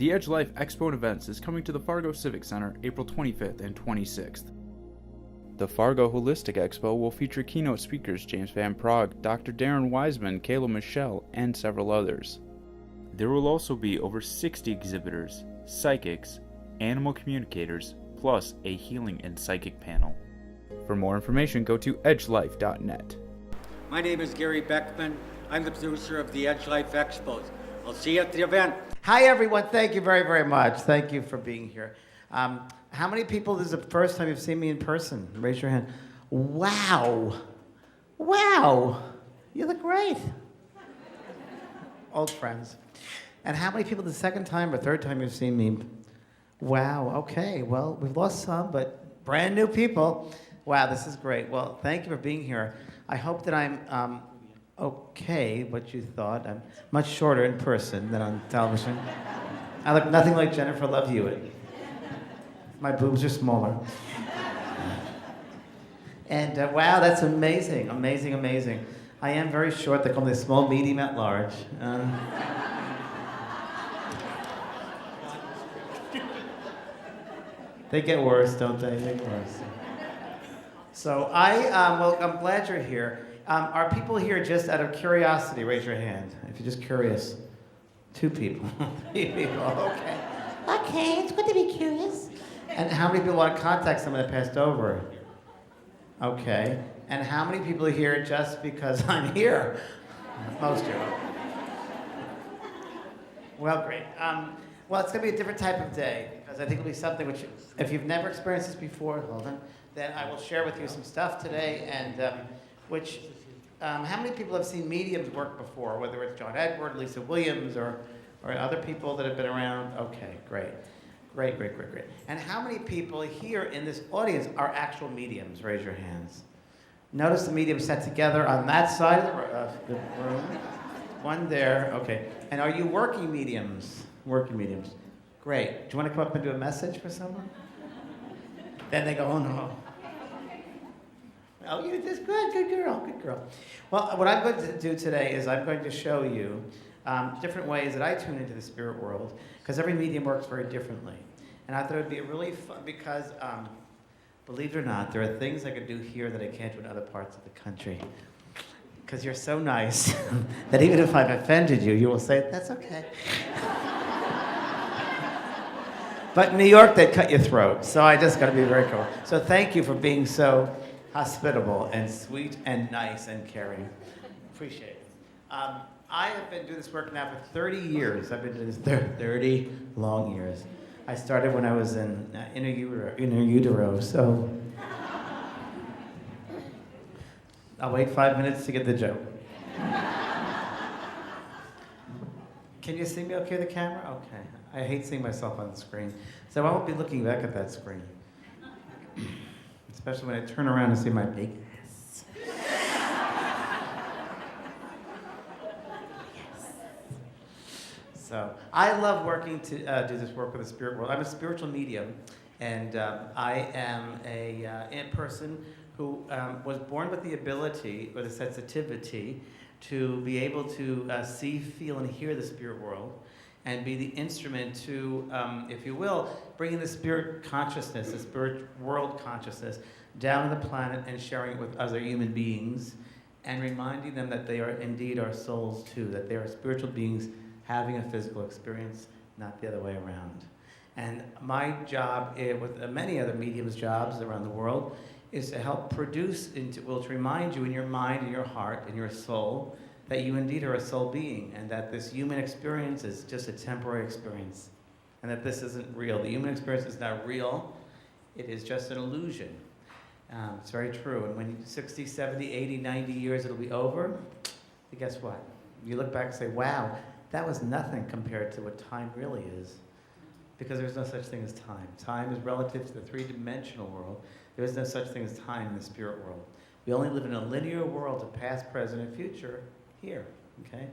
The Edge Life Expo and Events is coming to the Fargo Civic Center April 25th and 26th. The Fargo Holistic Expo will feature keynote speakers James Van Praagh, Dr. Darren Wiseman, Kayla Michelle, and several others. There will also be over 60 exhibitors, psychics, animal communicators, plus a healing and psychic panel. For more information, go to edgelife.net. My name is Gary Beckman. I'm the producer of the Edge Life Expos. I'll see you at the event. Hi, everyone. Thank you very, very much. Thank you for being here. How many people, this is the first time you've seen me in person? Raise your hand. Wow. Wow. You look great. Old friends. And how many people the second time or third time you've seen me? Wow. Okay. Well, we've lost some, but brand new people. Wow, this is great. Well, thank you for being here. I hope that I'm okay, what you thought. I'm much shorter in person than on television. I look nothing like Jennifer Love Hewitt. My boobs are smaller. And wow, that's amazing, amazing, amazing. I am very short. They call me small, medium, at large. They get worse, don't they? They get worse. So well, I'm glad you're here. Are people here just out of curiosity? Raise your hand if you're just curious. 2 people. 3 people. Okay. Okay, it's good to be curious. And how many people want to contact someone that passed over? Okay. And how many people are here just because I'm here? Most of you. Well, great. Well, it's going to be a different type of day because I think it'll be something which, if you've never experienced this before, hold on, then I will share with you some stuff today and how many people have seen mediums work before, whether it's John Edward, Lisa Williams, or other people that have been around? Okay, great. Great, great, great, great. And how many people here in this audience are actual mediums? Raise your hands. Notice the mediums set together on that side of the room. One there, okay. And are you working mediums? Working mediums. Great. Do you want to come up and do a message for someone? Then they go, oh no. Oh, you did this good, good girl, good girl. Well, what I'm going to do today is I'm going to show you different ways that I tune into the spirit world, because every medium works very differently. And I thought it would be really fun, because believe it or not, there are things I could do here that I can't do in other parts of the country. Because you're so nice that even if I've offended you, you will say, that's okay. But in New York, they'd cut your throat, so I just got to be very careful. So thank you for being so hospitable and sweet and nice and caring. Appreciate it. I have been doing this work now for 30 years. I've been doing this 30 long years. I started when I was in inner utero, so I'll wait 5 minutes to get the joke. Can you see me okay, the camera? Okay. I hate seeing myself on the screen, so I won't be looking back at that screen. Especially when I turn around and see my big ass. So I love working to do this work with the spirit world. I'm a spiritual medium, and I am a person who was born with the ability or the sensitivity to be able to see, feel, and hear the spirit world, and be the instrument to, if you will, bringing the spirit consciousness, the spirit world consciousness, down to the planet and sharing it with other human beings, and reminding them that they are indeed our souls too, that they are spiritual beings having a physical experience, not the other way around. And my job, with many other mediums' jobs around the world, is to help produce, to remind you in your mind and your heart and your soul that you indeed are a soul being, and that this human experience is just a temporary experience, and that this isn't real. The human experience is not real. It is just an illusion. It's very true. And when 60, 70, 80, 90 years it'll be over, and guess what? You look back and say, wow, that was nothing compared to what time really is. Because there's no such thing as time. Time is relative to the three-dimensional world. There is no such thing as time in the spirit world. We only live in a linear world of past, present, and future here, okay?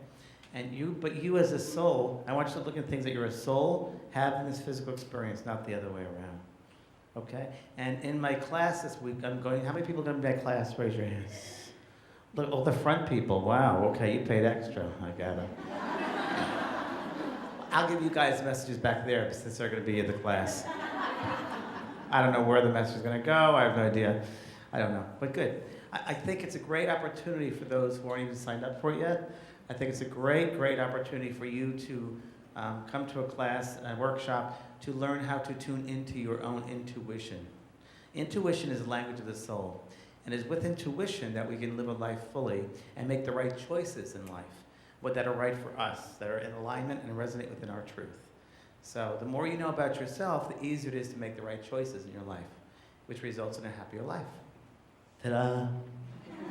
But you as a soul, I want you to look at things that you're a soul having this physical experience, not the other way around, okay? And in my class this week, how many people are going to my class? Raise your hands. Look, all the front people, wow, okay, you paid extra, I got it. I'll give you guys messages back there since they're going to be in the class. I don't know where the message is going to go. I have no idea. I don't know, but good. I think it's a great opportunity for those who aren't even signed up for it yet. I think it's a great, great opportunity for you to come to a class, a workshop, to learn how to tune into your own intuition. Intuition is the language of the soul. And it's with intuition that we can live a life fully and make the right choices in life, what that are right for us, that are in alignment and resonate within our truth. So the more you know about yourself, the easier it is to make the right choices in your life, which results in a happier life. Ta-da!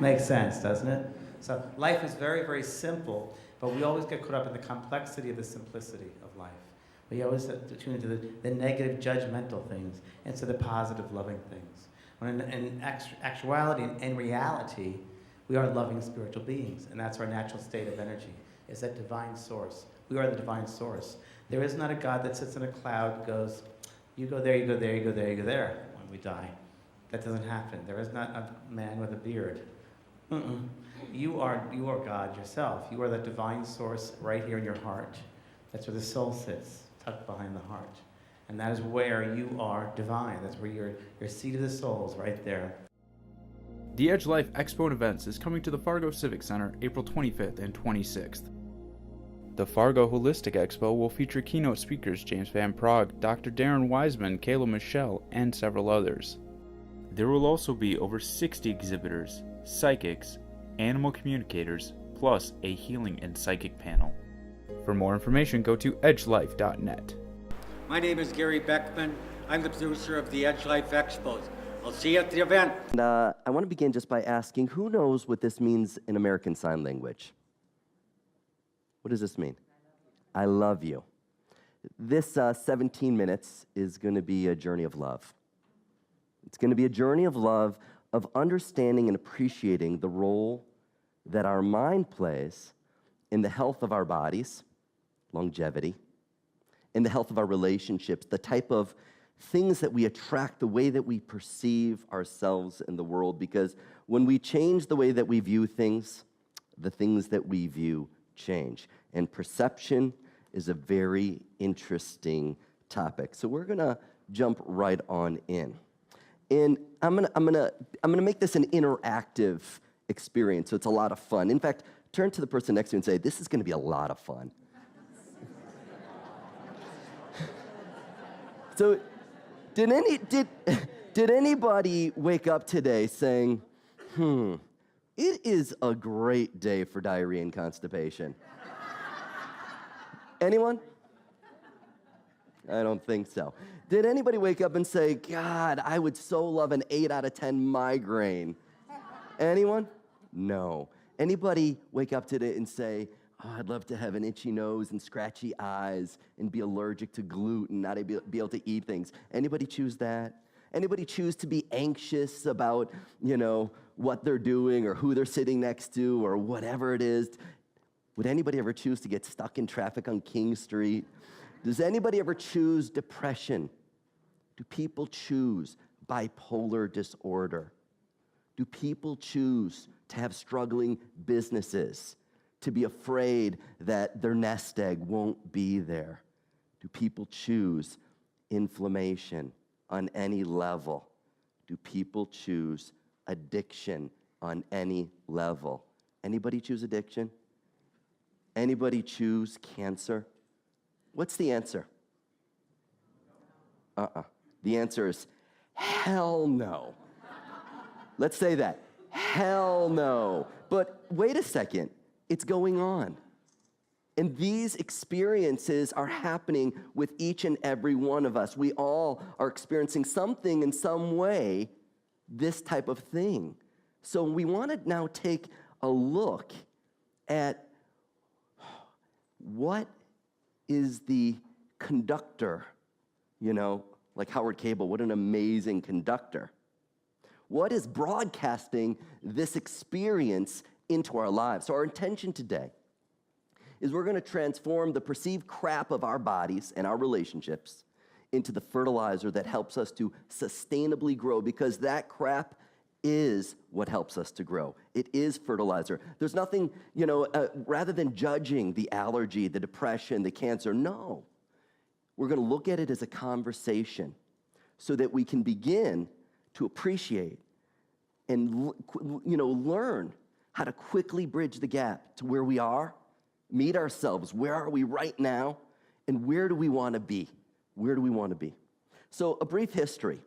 Makes sense, doesn't it? So life is very, very simple, but we always get caught up in the complexity of the simplicity of life. We always have to tune into the negative, judgmental things instead of the positive, loving things. When in actuality and in reality, we are loving spiritual beings, and that's our natural state of energy, is that divine source. We are the divine source. There is not a God that sits in a cloud and goes, you go there, you go there, you go there, you go there, when we die. That doesn't happen. There is not a man with a beard. You are God yourself. You are that divine source right here in your heart. That's where the soul sits, tucked behind the heart. And that is where you are divine. That's where your seat of the soul is right there. The Edge Life Expo and Events is coming to the Fargo Civic Center April 25th and 26th. The Fargo Holistic Expo will feature keynote speakers James Van Praagh, Dr. Darren Wiseman, Kayla Michelle, and several others. There will also be over 60 exhibitors, psychics, animal communicators, plus a healing and psychic panel. For more information, go to edgelife.net. My name is Gary Beckman. I'm the producer of the Edge Life Expos. I'll see you at the event. And I want to begin just by asking, who knows what this means in American Sign Language? What does this mean? I love you. This 17 minutes is going to be a journey of love. It's going to be a journey of love, of understanding and appreciating the role that our mind plays in the health of our bodies, longevity, in the health of our relationships, the type of things that we attract, the way that we perceive ourselves in the world, because when we change the way that we view things, the things that we view change. And perception is a very interesting topic. So we're gonna jump right on in. And I'm gonna make this an interactive experience, so it's a lot of fun. In fact, turn to the person next to you and say, this is gonna be a lot of fun. So, did anybody wake up today saying, it is a great day for diarrhea and constipation? Anyone? I don't think so. Did anybody wake up and say, God, I would so love an 8 out of 10 migraine? Anyone? No. Anybody wake up today and say, oh, I'd love to have an itchy nose and scratchy eyes and be allergic to gluten, not be able to eat things? Anybody choose that? Anybody choose to be anxious about, what they're doing or who they're sitting next to or whatever it is? Would anybody ever choose to get stuck in traffic on King Street? Does anybody ever choose depression? Do people choose bipolar disorder? Do people choose to have struggling businesses? To be afraid that their nest egg won't be there? Do people choose inflammation on any level? Do people choose addiction on any level? Anybody choose addiction? Anybody choose cancer? What's the answer? The answer is hell no. Let's say that. Hell no. But wait a second. It's going on. And these experiences are happening with each and every one of us. We all are experiencing something in some way, this type of thing. So we want to now take a look at what is the conductor, like Howard Cable, what an amazing conductor. What is broadcasting this experience into our lives? So our intention today is we're going to transform the perceived crap of our bodies and our relationships into the fertilizer that helps us to sustainably grow, because that crap is what helps us to grow. It is fertilizer. There's nothing, rather than judging the allergy, the depression, the cancer, no. We're going to look at it as a conversation so that we can begin to appreciate and, learn how to quickly bridge the gap to where we are, meet ourselves. Where are we right now? And where do we want to be? Where do we want to be? So a brief history.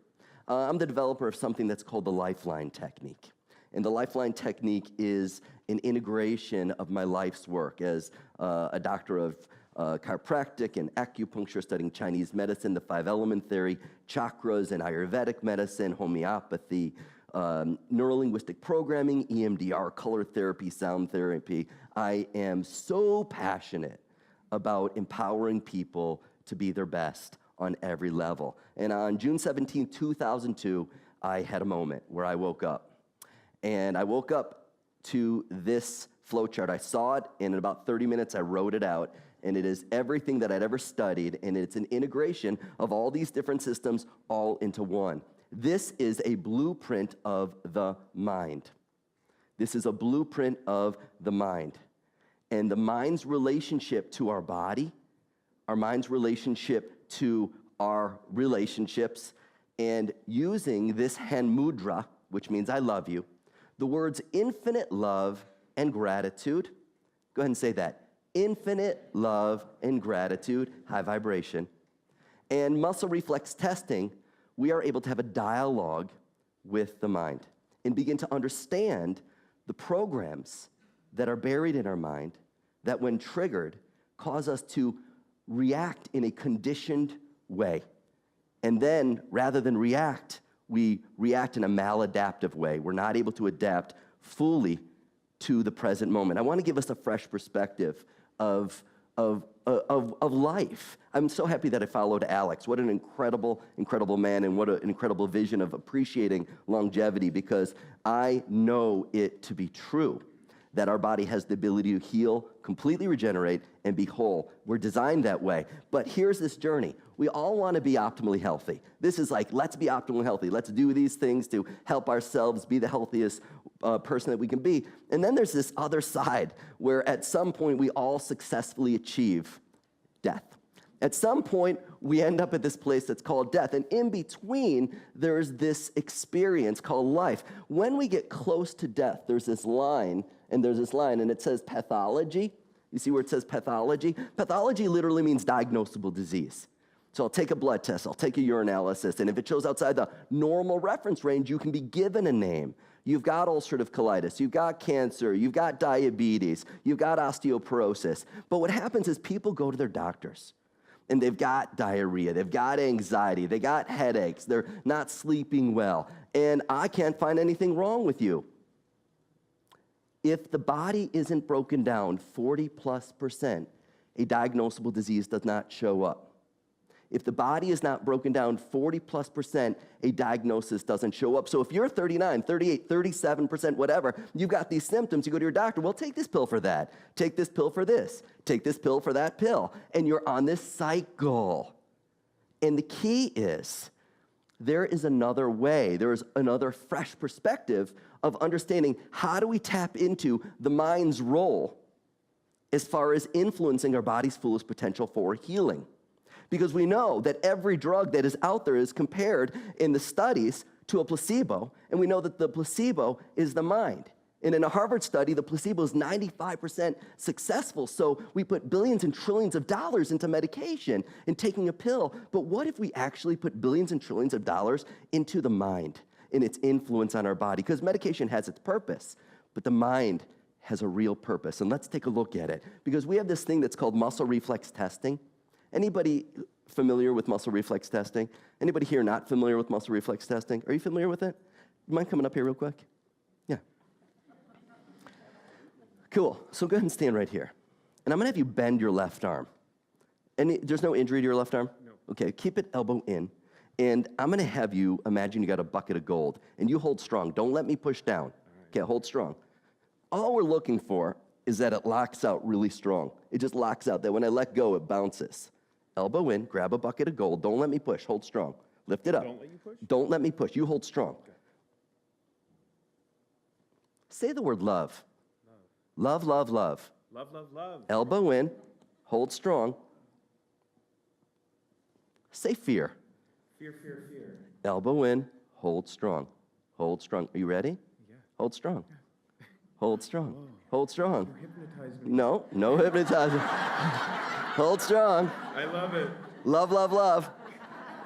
I'm the developer of something that's called the Lifeline Technique. And the Lifeline Technique is an integration of my life's work as a doctor of chiropractic and acupuncture, studying Chinese medicine, the 5-element theory, chakras and Ayurvedic medicine, homeopathy, neurolinguistic programming, EMDR, color therapy, sound therapy. I am so passionate about empowering people to be their best on every level. And on June 17, 2002, I had a moment where I woke up. And I woke up to this flowchart. I saw it, and in about 30 minutes, I wrote it out. And it is everything that I'd ever studied, and it's an integration of all these different systems all into one. This is a blueprint of the mind. This is a blueprint of the mind. And the mind's relationship to our body, our mind's relationship to our relationships, and using this hand mudra, which means I love you, the words infinite love and gratitude, go ahead and say that, infinite love and gratitude, high vibration, and muscle reflex testing, we are able to have a dialogue with the mind and begin to understand the programs that are buried in our mind that when triggered cause us to react in a conditioned way. And then, rather than react, we react in a maladaptive way. We're not able to adapt fully to the present moment. I want to give us a fresh perspective of life. I'm so happy that I followed Alex. What an incredible, incredible man, and what an incredible vision of appreciating longevity, because I know it to be true that our body has the ability to heal, completely regenerate, and be whole. We're designed that way. But here's this journey. We all want to be optimally healthy. This is like, let's be optimally healthy. Let's do these things to help ourselves be the healthiest person that we can be. And then there's this other side where at some point we all successfully achieve death. At some point, we end up at this place that's called death. And in between, there's this experience called life. When we get close to death, there's this line, and it says pathology. You see where it says pathology? Pathology literally means diagnosable disease. So I'll take a blood test, I'll take a urinalysis, and if it shows outside the normal reference range, you can be given a name. You've got ulcerative colitis, you've got cancer, you've got diabetes, you've got osteoporosis. But what happens is people go to their doctors, and they've got diarrhea, they've got anxiety, they got headaches, they're not sleeping well, and I can't find anything wrong with you. If the body isn't broken down 40+%, a diagnosable disease does not show up. If the body is not broken down 40+%, a diagnosis doesn't show up. So if you're 39, 38, 37%, whatever, you've got these symptoms, you go to your doctor, well, take this pill for that, take this pill for this, take this pill for that pill, and you're on this cycle. And the key is, there is another way, there is another fresh perspective of understanding how do we tap into the mind's role as far as influencing our body's fullest potential for healing. Because we know that every drug that is out there is compared in the studies to a placebo, and we know that the placebo is the mind. And in a Harvard study, the placebo is 95% successful, so we put billions and trillions of dollars into medication and taking a pill. But what if we actually put billions and trillions of dollars into the mind and its influence on our body? Because medication has its purpose, but the mind has a real purpose. And let's take a look at it, because we have this thing that's called muscle reflex testing. Anybody familiar with muscle reflex testing? Anybody here not familiar with muscle reflex testing? Are you familiar with it? You mind coming up here real quick? Yeah. Cool. So go ahead and stand right here. And I'm going to have you bend your left arm. And there's no injury to your left arm? No. Okay, keep it elbow in. And I'm going to have you imagine you got a bucket of gold. And you hold strong. Don't let me push down. Okay, hold strong. All we're looking for is that it locks out really strong. It just locks out, that when I let go, it bounces. Elbow in, grab a bucket of gold. Don't let me push. Hold strong. Lift it up. Don't let you push? Don't let me push. You hold strong. Okay. Say the word love. Love, love, love. Love, love, love. Elbow in, hold strong. Say fear. Fear, fear, fear. Elbow in, hold strong. Hold strong. Are you ready? Yeah. Hold strong. Hold strong. Whoa. Hold strong. You hypnotized me. No, no hypnotizing. Hold strong. I love it. Love, love, love.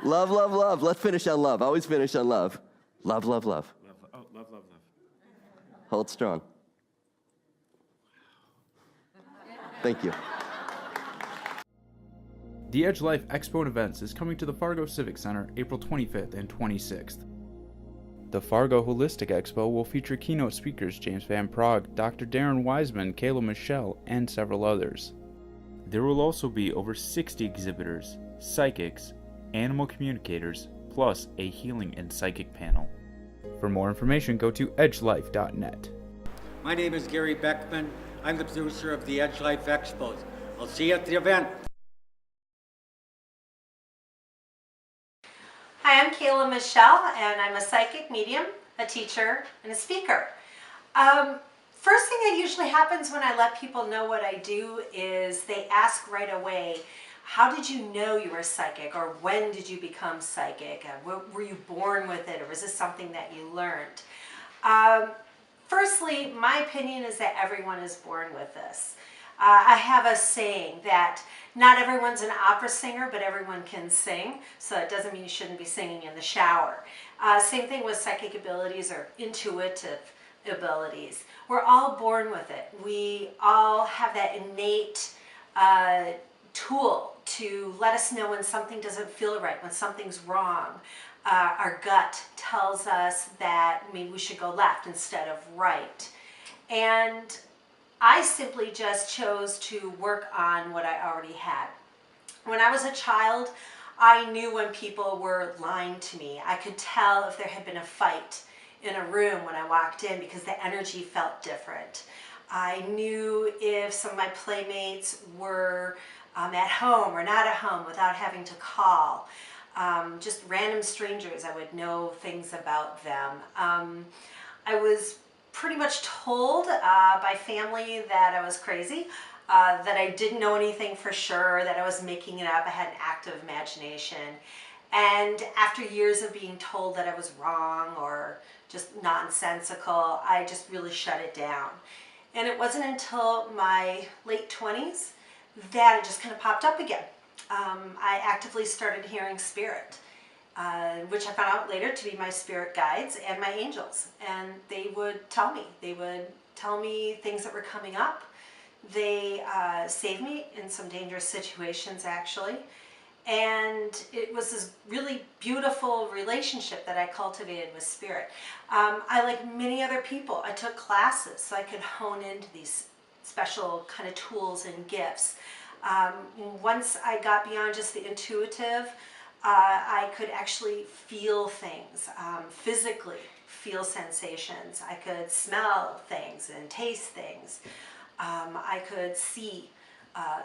Love, love, love. Let's finish on love. Always finish on love. Love, love, love. Love, love, love. Hold strong. Thank you. The Edge Life Expo and Events is coming to the Fargo Civic Center April 25th and 26th. The Fargo Holistic Expo will feature keynote speakers James Van Praagh, Dr. Darren Wiseman, Kayla Michelle, and several others. There will also be over 60 exhibitors, psychics, animal communicators, plus a healing and psychic panel. For more information, go to edgelife.net. My name is Gary Beckman. I'm the producer of the Edge Life Expos. I'll see you at the event. Hi, I'm Kayla Michelle, and I'm a psychic medium, a teacher, and a speaker. First thing that usually happens when I let people know what I do is they ask right away, how did you know you were psychic, or when did you become psychic? Were you born with it, or was this something that you learned? Firstly, my opinion is that everyone is born with this. I have a saying that not everyone's an opera singer, but everyone can sing. So it doesn't mean you shouldn't be singing in the shower. Same thing with psychic abilities or intuitive abilities. We're all born with it. We all have that innate tool to let us know when something doesn't feel right, when something's wrong. Our gut tells us that maybe we should go left instead of right. And I simply just chose to work on what I already had. When I was a child, I knew when people were lying to me. I could tell if there had been a fight in a room when I walked in because the energy felt different. I knew if some of my playmates were at home or not at home without having to call. Just random strangers, I would know things about them. I was pretty much told by family that I was crazy, that I didn't know anything for sure, that I was making it up. I had an active imagination. And after years of being told that I was wrong or just nonsensical, I just really shut it down. And it wasn't until my late 20s that it just kind of popped up again. I actively started hearing spirit, which I found out later to be my spirit guides and my angels. And they would tell me. They would tell me things that were coming up. They saved me in some dangerous situations, actually. And it was this really beautiful relationship that I cultivated with spirit. I, like many other people, I took classes so I could hone into these special kind of tools and gifts. Once I got beyond just the intuitive, I could actually feel things, physically feel sensations. I could smell things and taste things. I could see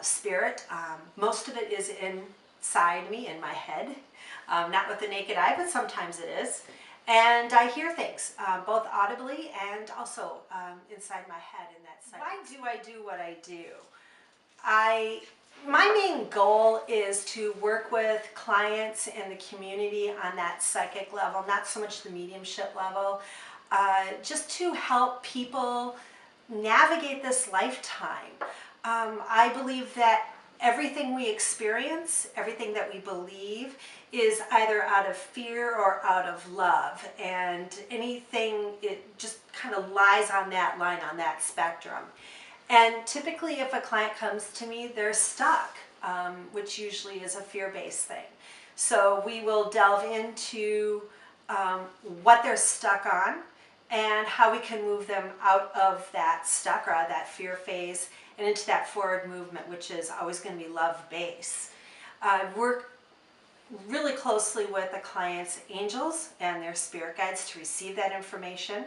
spirit. Most of it is inside me, in my head, not with the naked eye, but sometimes it is. And I hear things, both audibly and also inside my head in that sense. Why do I do what I do? My main goal is to work with clients in the community on that psychic level, not so much the mediumship level, just to help people navigate this lifetime. I believe that everything we experience, everything that we believe, is either out of fear or out of love. And anything, it just kind of lies on that line, on that spectrum. And typically if a client comes to me, they're stuck, which usually is a fear-based thing. So we will delve into what they're stuck on and how we can move them out of that stuck or out of that fear phase and into that forward movement, which is always going to be love-based. I work really closely with the client's angels and their spirit guides to receive that information.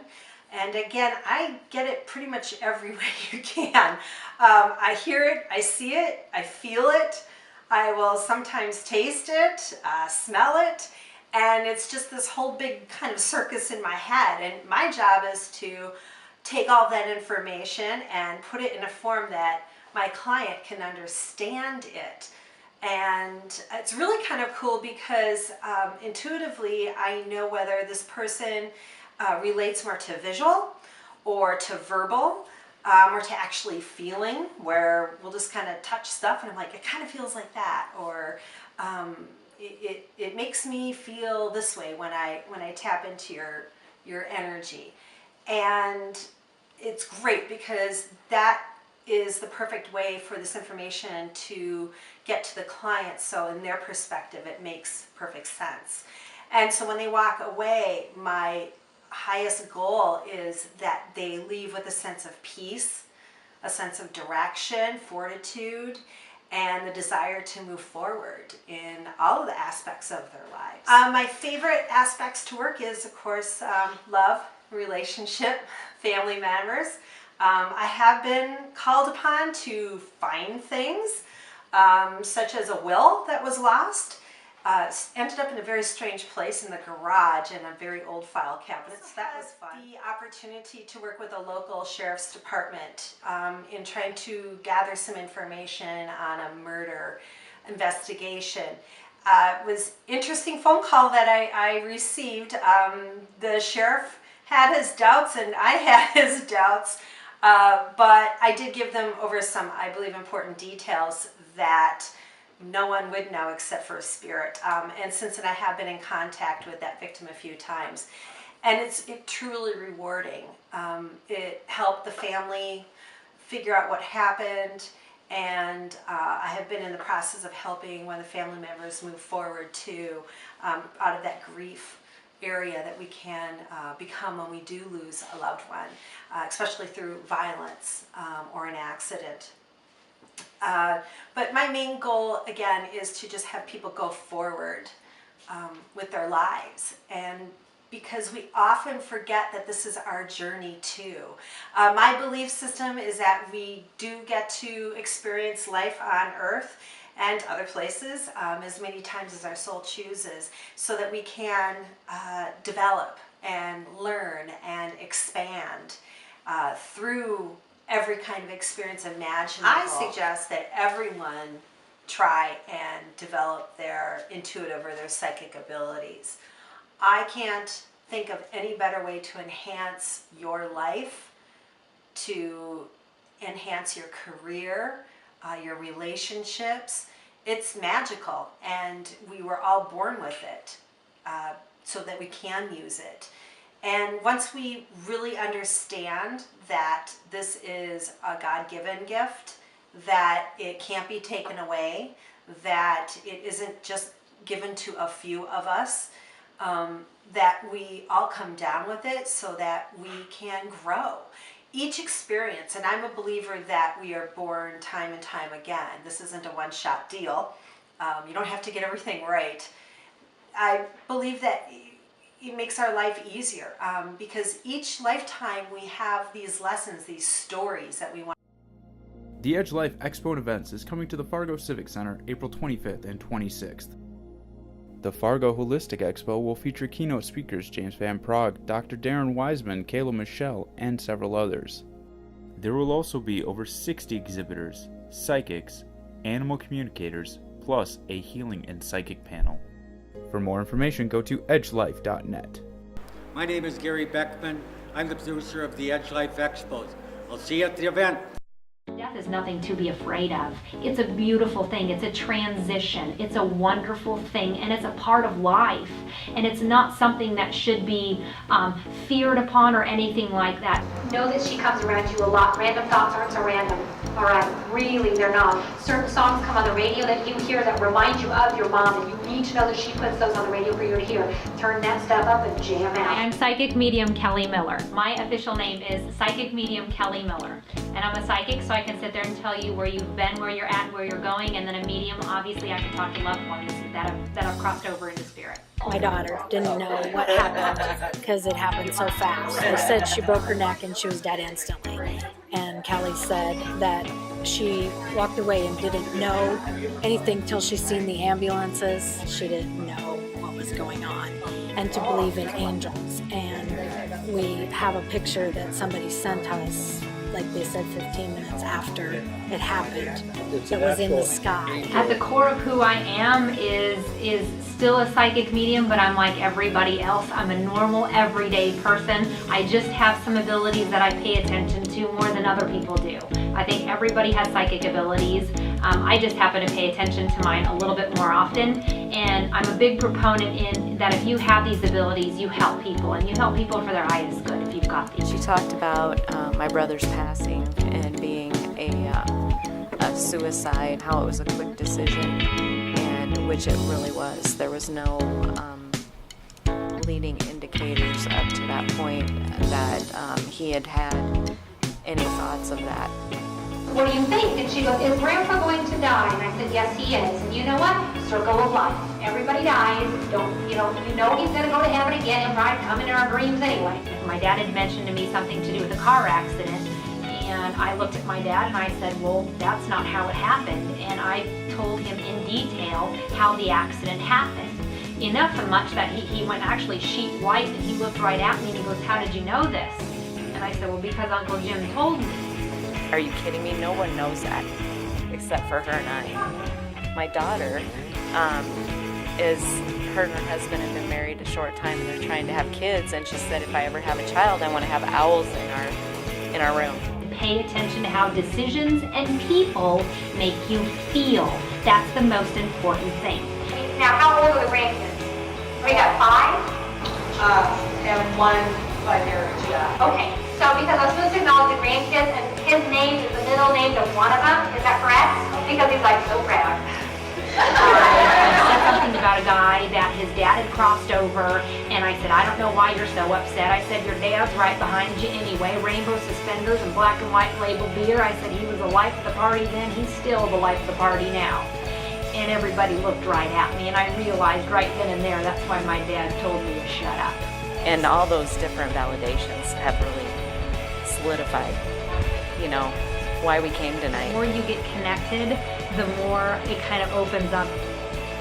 And again, I get it pretty much every way you can. I hear it, I see it, I feel it. I will sometimes taste it, smell it, and it's just this whole big kind of circus in my head. And my job is to take all that information and put it in a form that my client can understand it. And it's really kind of cool because intuitively I know whether this person relates more to visual or to verbal or to actually feeling, where we'll just kind of touch stuff and I'm like, it kind of feels like that, or it makes me feel this way when I tap into your energy. And it's great because that is the perfect way for this information to get to the client, so in their perspective it makes perfect sense. And so when they walk away, my highest goal is that they leave with a sense of peace, a sense of direction, fortitude, and the desire to move forward in all of the aspects of their lives. My favorite aspects to work is, of course, love, relationship, family members. I have been called upon to find things, such as a will that was lost. Ended up in a very strange place in the garage in a very old file cabinet. So that was fun. The opportunity to work with a local sheriff's department in trying to gather some information on a murder investigation. It was an interesting phone call that I received. The sheriff had his doubts and I had his doubts, but I did give them over some, I believe, important details that no one would know except for a spirit. And since I have been in contact with that victim a few times, and it's truly rewarding. It helped the family figure out what happened, and I have been in the process of helping one of the family members move forward too, out of that grief area that we can become when we do lose a loved one, especially through violence or an accident. But my main goal, again, is to just have people go forward with their lives, and because we often forget that this is our journey too. My belief system is that we do get to experience life on earth and other places as many times as our soul chooses, so that we can develop and learn and expand through every kind of experience imaginable. I suggest that everyone try and develop their intuitive or their psychic abilities. I can't think of any better way to enhance your life, to enhance your career, your relationships. It's magical, and we were all born with it so that we can use it. And once we really understand that this is a God-given gift, that it can't be taken away, that it isn't just given to a few of us, that we all come down with it so that we can grow. Each experience, and I'm a believer that we are born time and time again. This isn't a one-shot deal. You don't have to get everything right. I believe that it makes our life easier because each lifetime we have these lessons, these stories that we want. The Edge Life Expo and Events is coming to the Fargo Civic Center April 25th and 26th. The Fargo Holistic Expo will feature keynote speakers James Van Praagh, Dr. Darren Wiseman, Kayla Michelle, and several others. There will also be over 60 exhibitors, psychics, animal communicators, plus a healing and psychic panel. For more information, go to edgelife.net. My name is Gary Beckman. I'm the producer of the Edge Life Expos. I'll see you at the event. Death is nothing to be afraid of. It's a beautiful thing. It's a transition. It's a wonderful thing, and it's a part of life. And it's not something that should be feared upon or anything like that. Know that she comes around you a lot. Random thoughts aren't so random. All right, really, they're not. Certain songs come on the radio that you hear that remind you of your mom, and you need to know that she puts those on the radio for you to hear. Turn that stuff up and jam out. I'm Psychic Medium Kelly Miller. My official name is Psychic Medium Kelly Miller. And I'm a psychic, so I can sit there and tell you where you've been, where you're at, where you're going. And then a medium, obviously, I can talk to loved ones that have crossed over into spirit. My daughter didn't know what happened because it happened so fast. They said she broke her neck and she was dead instantly. And Kelly said that she walked away and didn't know anything till she seen the ambulances. She didn't know what was going on and to believe in angels. And we have a picture that somebody sent us, like they said, 15 minutes after it happened. It was in the sky. At the core of who I am is still a psychic medium, but I'm like everybody else. I'm a normal, everyday person. I just have some abilities that I pay attention to more than other people do. I think everybody has psychic abilities. I just happen to pay attention to mine a little bit more often. And I'm a big proponent in that if you have these abilities, you help people, and you help people for their highest good if you've got these. She talked about my brother's passing and being a suicide, how it was a quick decision, and which it really was. There was no leading indicators up to that point that he had any thoughts of that. What do you think? And she goes, is Grandpa going to die? And I said, yes, he is. And you know what? Circle of life. Everybody dies. You know he's going to go to heaven again and probably come in our dreams anyway. My dad had mentioned to me something to do with a car accident, and I looked at my dad and I said, well, that's not how it happened. And I told him in detail how the accident happened. Enough and much that he went actually sheet white, and he looked right at me and he goes, how did you know this? And I said, well, because Uncle Jim told me. Are you kidding me? No one knows that except for her and I. My daughter her and her husband have been married a short time, and they're trying to have kids, and she said, if I ever have a child, I want to have owls in our room. Pay attention to how decisions and people make you feel. That's the most important thing. Now, how old are the grandkids? We got 5? And 1 by marriage, yeah. Okay, so because I was supposed to acknowledge the grandkids, and his name is the middle name of one of them, is that correct? Because he's like so proud. I said something about a guy that his dad had crossed over, and I said, I don't know why you're so upset. I said, your dad's right behind you anyway, rainbow suspenders and black and white label beer. I said, he was the life of the party then, he's still the life of the party now. And everybody looked right at me, and I realized right then and there, that's why my dad told me to shut up. And all those different validations have really solidified, why we came tonight. The more you get connected, the more it kind of opens up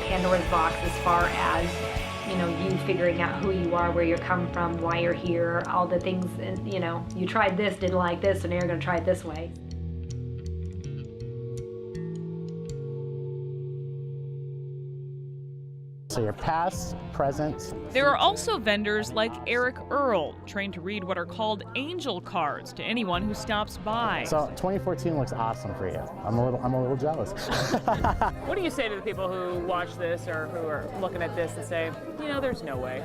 Pandora's box as far as, you figuring out who you are, where you're coming from, why you're here, all the things, and, you tried this, didn't like this, so now you're going to try it this way. So your past, present. There are also vendors like Eric Earl, trained to read what are called angel cards to anyone who stops by. So 2014 looks awesome for you. I'm a little jealous. What do you say to the people who watch this or who are looking at this and say, there's no way?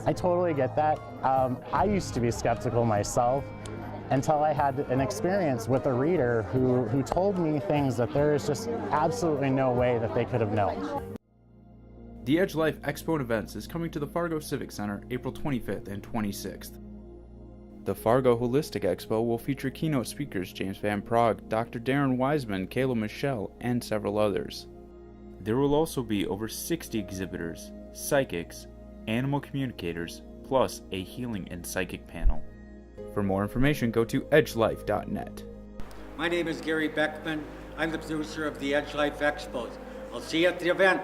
I totally get that. I used to be skeptical myself until I had an experience with a reader who told me things that there is just absolutely no way that they could have known. The Edge Life Expo and Events is coming to the Fargo Civic Center April 25th and 26th. The Fargo Holistic Expo will feature keynote speakers James Van Praagh, Dr. Darren Wiseman, Kayla Michelle, and several others. There will also be over 60 exhibitors, psychics, animal communicators, plus a healing and psychic panel. For more information, go to edgelife.net. My name is Gary Beckman. I'm the producer of the Edge Life Expos. I'll see you at the event.